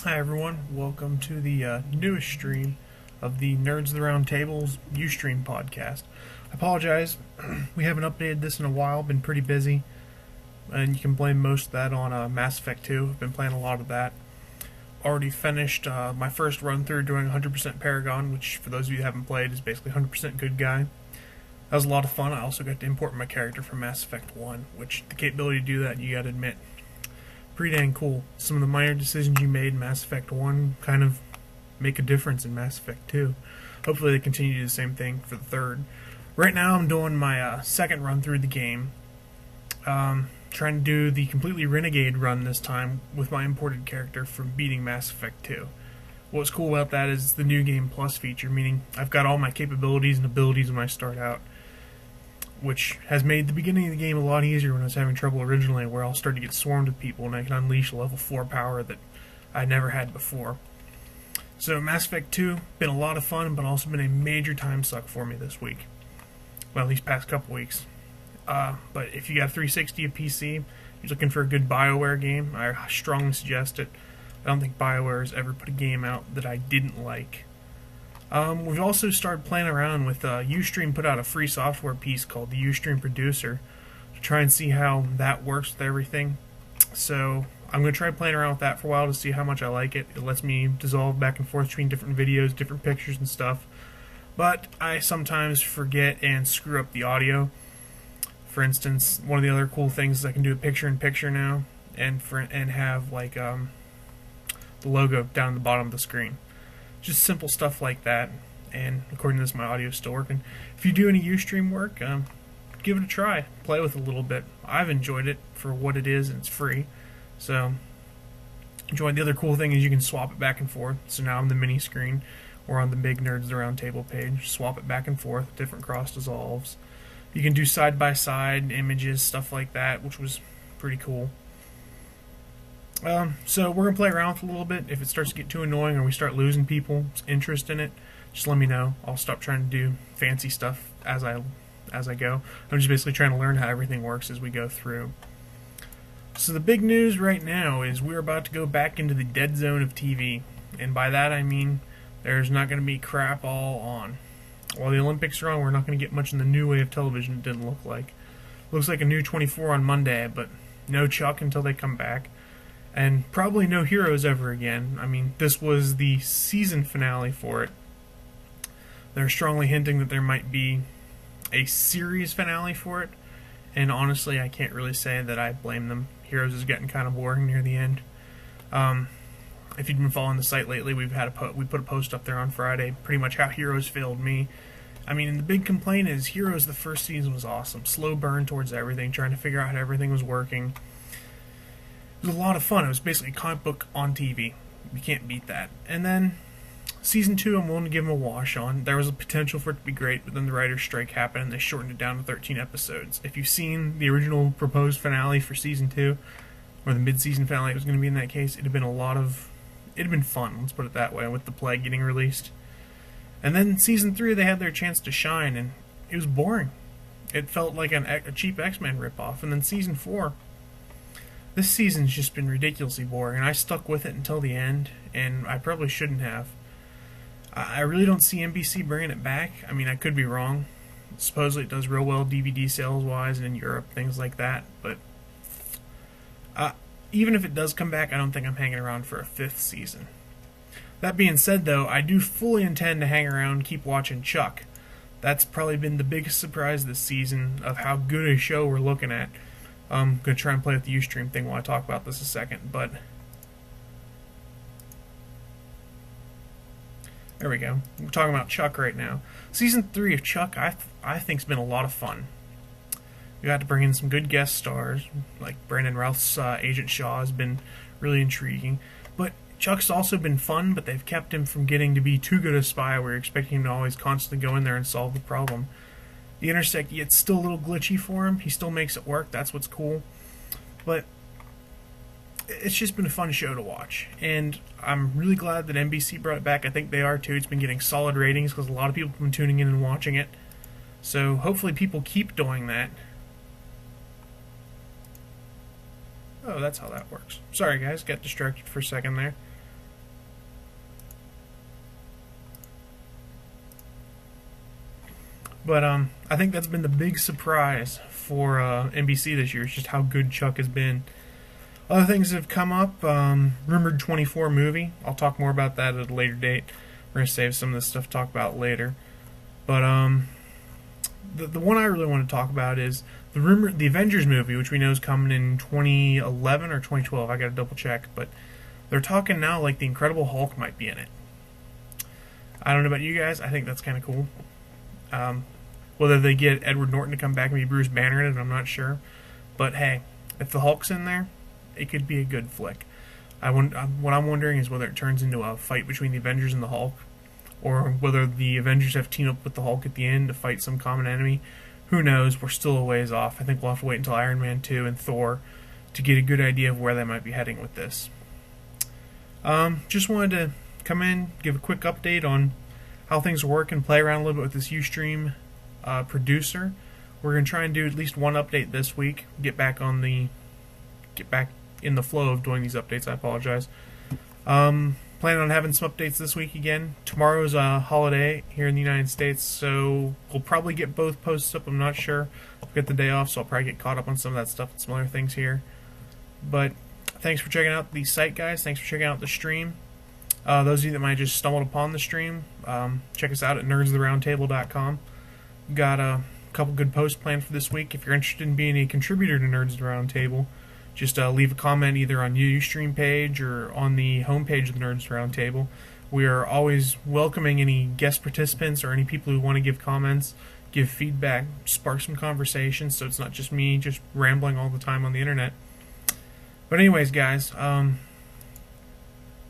Hi everyone, welcome to the newest stream of the Nerds of the Round Table's Ustream podcast. I apologize, we haven't updated this in a while, been pretty busy, and you can blame most of that on Mass Effect 2. I've been playing a lot of that. Already finished my first run through doing 100% Paragon, which for those of you who haven't played is basically 100% good guy. That was a lot of fun. I also got to import my character from Mass Effect 1, which the capability to do that, you gotta admit, pretty dang cool. Some of the minor decisions you made in Mass Effect 1 kind of make a difference in Mass Effect 2. Hopefully they continue to do the same thing for the third. Right now I'm doing my second run through the game. Trying to do the completely Renegade run this time with my imported character from beating Mass Effect 2. What's cool about that is the New Game Plus feature, meaning I've got all my capabilities and abilities when I start out, which has made the beginning of the game a lot easier when I was having trouble originally, where I'll start to get swarmed with people and I can unleash level 4 power that I never had before. So Mass Effect 2, been a lot of fun, but also been a major time suck for me this week. Well, these past couple weeks. But if you got a 360 of PC, you're looking for a good BioWare game, I strongly suggest it. I don't think BioWare has ever put a game out that I didn't like. We've also started playing around with Ustream put out a free software piece called the Ustream Producer to try and see how that works with everything. So I'm going to try playing around with that for a while to see how much I like it. It lets me dissolve back and forth between different videos, different pictures and stuff. But I sometimes forget and screw up the audio. For instance, one of the other cool things is I can do a picture-in-picture now and have like the logo down at the bottom of the screen. Just simple stuff like that, and according to this, my audio is still working. If you do any Ustream work, give it a try. Play with it a little bit. I've enjoyed it for what it is, and it's free. So, enjoy. The other cool thing is you can swap it back and forth. So now on the mini screen, or on the big Nerds of the Round Table page, swap it back and forth, different cross dissolves. You can do side-by-side images, stuff like that, which was pretty cool. So we're going to play around with it a little bit. If it starts to get too annoying or we start losing people's interest in it, just let me know. I'll stop trying to do fancy stuff as I go. I'm just basically trying to learn how everything works as we go through. So the big news right now is we're about to go back into the dead zone of TV. And by that I mean there's not going to be crap all on. While the Olympics are on, we're not going to get much in the new way of television, it didn't look like. Looks like a new 24 on Monday, but no Chuck until they come back. And probably no Heroes ever again. I mean, this was the season finale for it. They're strongly hinting that there might be a series finale for it. And honestly, I can't really say that I blame them. Heroes is getting kind of boring near the end. If you've been following the site lately, we put a post up there on Friday, pretty much how Heroes failed me. I mean, the big complaint is Heroes, the first season was awesome. Slow burn towards everything, trying to figure out how everything was working. It was a lot of fun. It was basically a comic book on TV. You can't beat that. And then, Season 2, I'm willing to give them a wash on. There was a potential for it to be great, but then the writer's strike happened and they shortened it down to 13 episodes. If you've seen the original proposed finale for Season 2, or the mid-season finale it was going to be in that case, it'd have been fun, let's put it that way, with the Plague getting released. And then Season 3, they had their chance to shine, and it was boring. It felt like a cheap X-Men ripoff. And then Season 4, this season's just been ridiculously boring, and I stuck with it until the end, and I probably shouldn't have. I really don't see NBC bringing it back. I mean, I could be wrong. Supposedly it does real well DVD sales-wise and in Europe, things like that, but even if it does come back, I don't think I'm hanging around for a 5th season. That being said, though, I do fully intend to hang around and keep watching Chuck. That's probably been the biggest surprise this season of how good a show we're looking at. I'm going to try and play with the Ustream thing while I talk about this a second, but there we go. We're talking about Chuck right now. Season 3 of Chuck, I think, has been a lot of fun. We got to bring in some good guest stars, like Brandon Routh's Agent Shaw has been really intriguing. But Chuck's also been fun, but they've kept him from getting to be too good a spy where you're expecting him to always constantly go in there and solve the problem. The Intersect, it's still a little glitchy for him. He still makes it work. That's what's cool. But it's just been a fun show to watch. And I'm really glad that NBC brought it back. I think they are too. It's been getting solid ratings because a lot of people have been tuning in and watching it. So hopefully people keep doing that. Oh, that's how that works. Sorry guys, got distracted for a second there. But I think that's been the big surprise for NBC this year. Is just how good Chuck has been. Other things that have come up, rumored 24 movie. I'll talk more about that at a later date. We're gonna save some of this stuff to talk about later. But the one I really want to talk about is the Avengers movie, which we know is coming in 2011 or 2012. I got to double check, but they're talking now like the Incredible Hulk might be in it. I don't know about you guys. I think that's kind of cool. Whether they get Edward Norton to come back and be Bruce Banner in it, I'm not sure. But hey, if the Hulk's in there, it could be a good flick. What I'm wondering is whether it turns into a fight between the Avengers and the Hulk, or whether the Avengers have teamed up with the Hulk at the end to fight some common enemy. Who knows? We're still a ways off. I think we'll have to wait until Iron Man 2 and Thor to get a good idea of where they might be heading with this. Just wanted to come in, give a quick update on how things work and play around a little bit with this Ustream producer. We're going to try and do at least one update this week. Get back in the flow of doing these updates. I apologize. Planning on having some updates this week again. Tomorrow's a holiday here in the United States, so we'll probably get both posts up. I'm not sure. I'll get the day off, so I'll probably get caught up on some of that stuff and some other things here. But thanks for checking out the site, guys. Thanks for checking out the stream. Those of you that might have just stumbled upon the stream, check us out at nerdstheroundtable.com. We've got a couple good posts planned for this week. If you're interested in being a contributor to Nerds the Round Table, just leave a comment either on the Ustream page or on the homepage of the Nerds Round Table. We are always welcoming any guest participants or any people who want to give comments, give feedback, spark some conversation, so it's not just me just rambling all the time on the internet. But anyways, guys,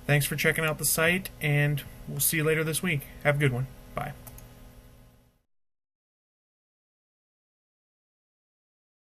thanks for checking out the site, and we'll see you later this week. Have a good one. Bye.